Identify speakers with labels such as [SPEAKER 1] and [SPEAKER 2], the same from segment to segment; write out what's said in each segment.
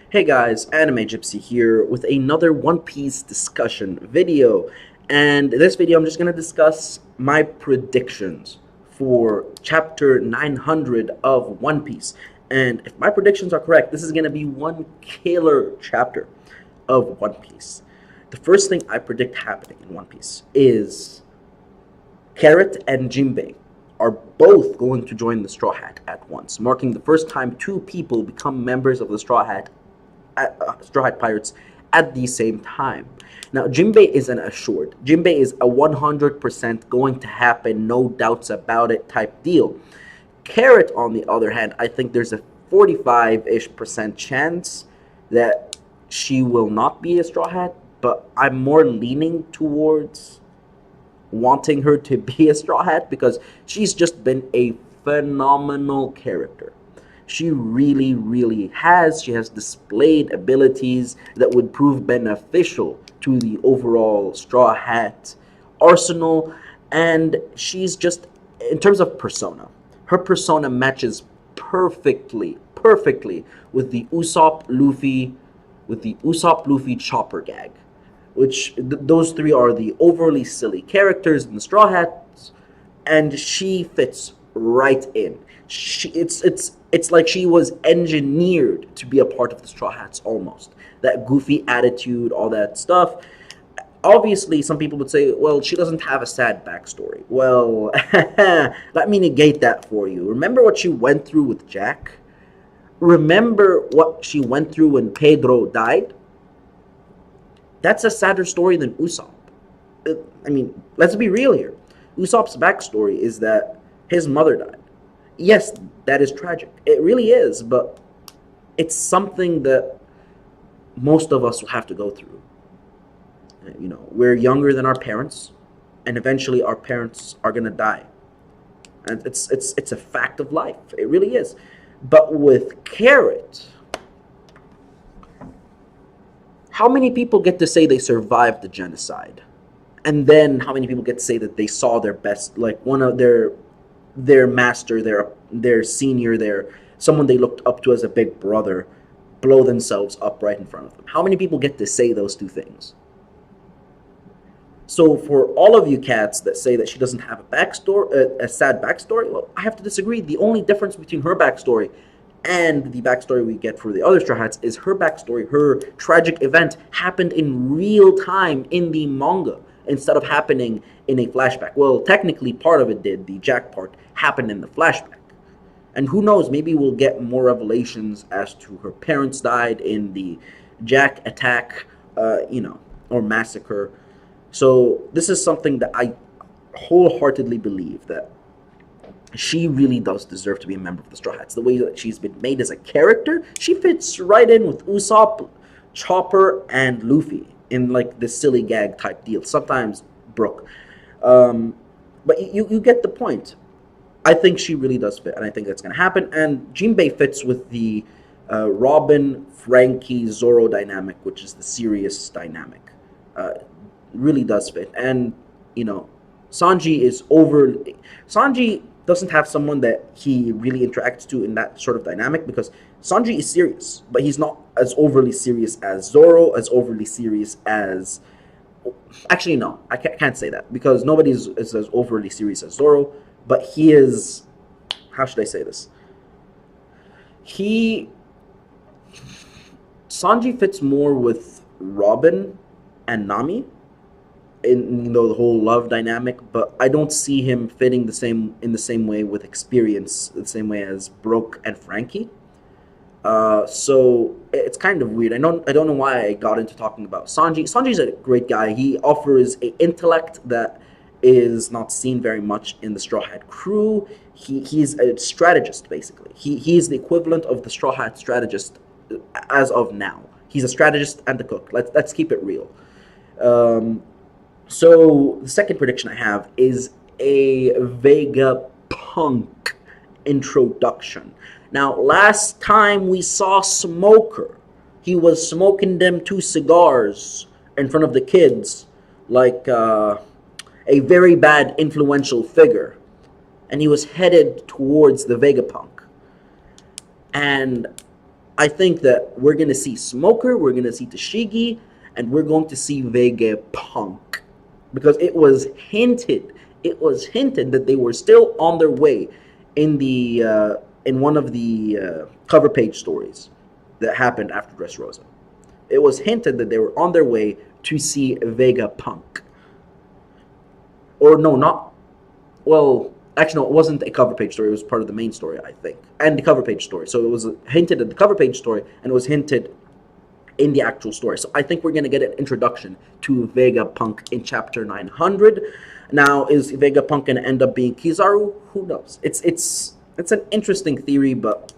[SPEAKER 1] Hey guys, Anime Gypsy here with another One Piece discussion video. And in this video, I'm just going to discuss my predictions for chapter 900 of One Piece. And if my predictions are correct, this is going to be one killer chapter of One Piece. The first thing I predict happening in One Piece is Carrot and Jinbei are both going to join the Straw Hat at once, marking the first time two people become members of the Straw Hat Pirates at the same time. Now, Jinbei isn't assured. Jinbei is a 100% going to happen, no doubts about it type deal. Carrot, on the other hand, I think there's a 45-ish% chance that she will not be a Straw Hat, but I'm more leaning towards wanting her to be a Straw Hat because she's just been a phenomenal character. She really, really has. She has displayed abilities that would prove beneficial to the overall Straw Hat arsenal. And she's just, in terms of persona, her persona matches perfectly with the Usopp Luffy Chopper gag, which those three are the overly silly characters in the Straw Hats, and she fits right in. It's like she was engineered to be a part of the Straw Hats almost. That goofy attitude, all that stuff. Obviously, some people would say, well, she doesn't have a sad backstory. Well, let me negate that for you. Remember what she went through with Jack? Remember what she went through when Pedro died? That's a sadder story than Usopp. I mean, let's be real here. Usopp's backstory is that his mother died. Yes, that is tragic. It really is, but it's something that most of us will have to go through. You know, we're younger than our parents, and eventually our parents are gonna die. And it's a fact of life. It really is. But with Carrot, how many people get to say they survived the genocide? And then how many people get to say that they saw their best, like one of their master, their senior, their someone they looked up to as a big brother, blow themselves up right in front of them? How many people get to say those two things? So for all of you cats that say that she doesn't have a backstory, a sad backstory, well, I have to disagree. The only difference between her backstory and the backstory we get for the other Straw Hats is her backstory, her tragic event happened in real time in the manga instead of happening in a flashback. Well, technically part of it did, the Jack part happened in the flashback. And who knows, maybe we'll get more revelations as to her parents died in the Jack attack, or massacre. So this is something that I wholeheartedly believe that she really does deserve to be a member of the Straw Hats. The way that she's been made as a character, she fits right in with Usopp, Chopper, and Luffy in like this silly gag type deal. Sometimes Brook. But you get the point. I think she really does fit, and I think that's going to happen. And Jinbei fits with the Robin, Frankie, Zoro dynamic, which is the serious dynamic. Really does fit. And, Sanji doesn't have someone that he really interacts to in that sort of dynamic because Sanji is serious, but he's not as overly serious as Zoro, as overly serious as... Actually, no, I can't say that because nobody is as overly serious as Zoro, but he is... How should I say this? Sanji fits more with Robin and Nami in the whole love dynamic, but I don't see him fitting in the same way with experience, the same way as Brook and Frankie. So it's kind of weird. I don't know why I got into talking about Sanji. Sanji's a great guy. He offers an intellect that is not seen very much in the Straw Hat crew. He's a strategist, basically. He's the equivalent of the Straw Hat strategist as of now. He's a strategist and a cook. Let's keep it real. So the second prediction I have is a Vegapunk introduction. Now, last time we saw Smoker, he was smoking them two cigars in front of the kids like a very bad influential figure. And he was headed towards the Vegapunk. And I think that we're going to see Smoker, we're going to see Tashigi, and we're going to see Vegapunk. Because it was hinted that they were still on their way in the in one of the cover page stories that happened after Dressrosa. It was hinted that they were on their way to see Vegapunk. Or no, not, well, actually no, it wasn't a cover page story. It was part of the main story, I think, and the cover page story. So it was hinted at the cover page story, and it was hinted in the actual story. So I think we're gonna get an introduction to Vegapunk in chapter 900. Now, is Vegapunk gonna end up being Kizaru? Who knows? It's an interesting theory, but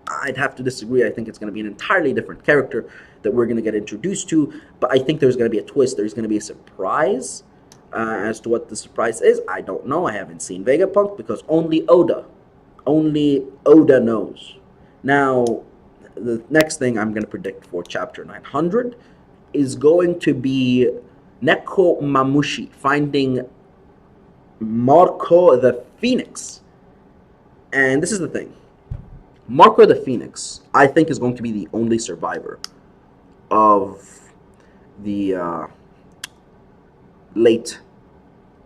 [SPEAKER 1] I'd have to disagree. I think it's gonna be an entirely different character that we're gonna get introduced to. But I think there's gonna be a twist. There's gonna be a surprise. As to what the surprise is, I don't know. I haven't seen Vegapunk because only Oda knows. Now, the next thing I'm going to predict for chapter 900 is going to be Neko Mamushi finding Marco the Phoenix. And this is the thing. Marco the Phoenix, I think, is going to be the only survivor of the late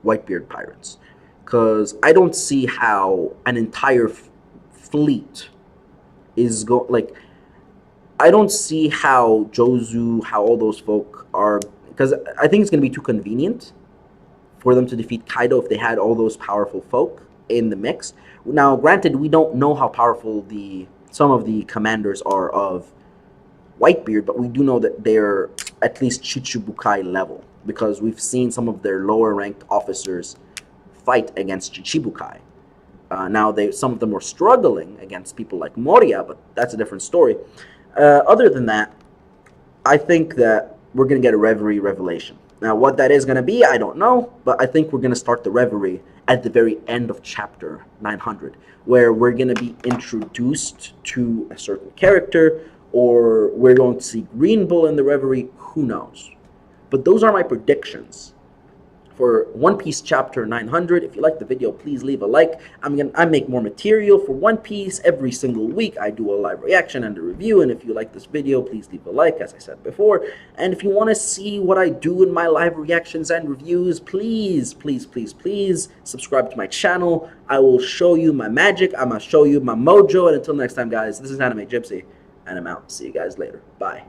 [SPEAKER 1] Whitebeard pirates, because I don't see how an entire fleet is I don't see how Jozu, how all those folk are, because I think it's going to be too convenient for them to defeat Kaido if they had all those powerful folk in the mix. Now, granted, we don't know how powerful some of the commanders are of Whitebeard, but we do know that they're at least Chichibukai level, because we've seen some of their lower ranked officers fight against Chichibukai. Now, some of them were struggling against people like Moria, but that's a different story. Other than that, I think that we're going to get a Reverie revelation. Now, what that is going to be, I don't know, but I think we're going to start the Reverie at the very end of chapter 900, where we're going to be introduced to a certain character, or we're going to see Green Bull in the Reverie, who knows. But those are my predictions for One Piece chapter 900. If you like the video, please leave a like. I make more material for One Piece every single week. I do a live reaction and a review, and if you like this video, please leave a like, as I said before. And if you want to see what I do in my live reactions and reviews, please subscribe to my channel. I will show you my magic. I'm going to show you my mojo. And until next time, guys, this is Anime Gypsy, and I'm out. See you guys later. Bye.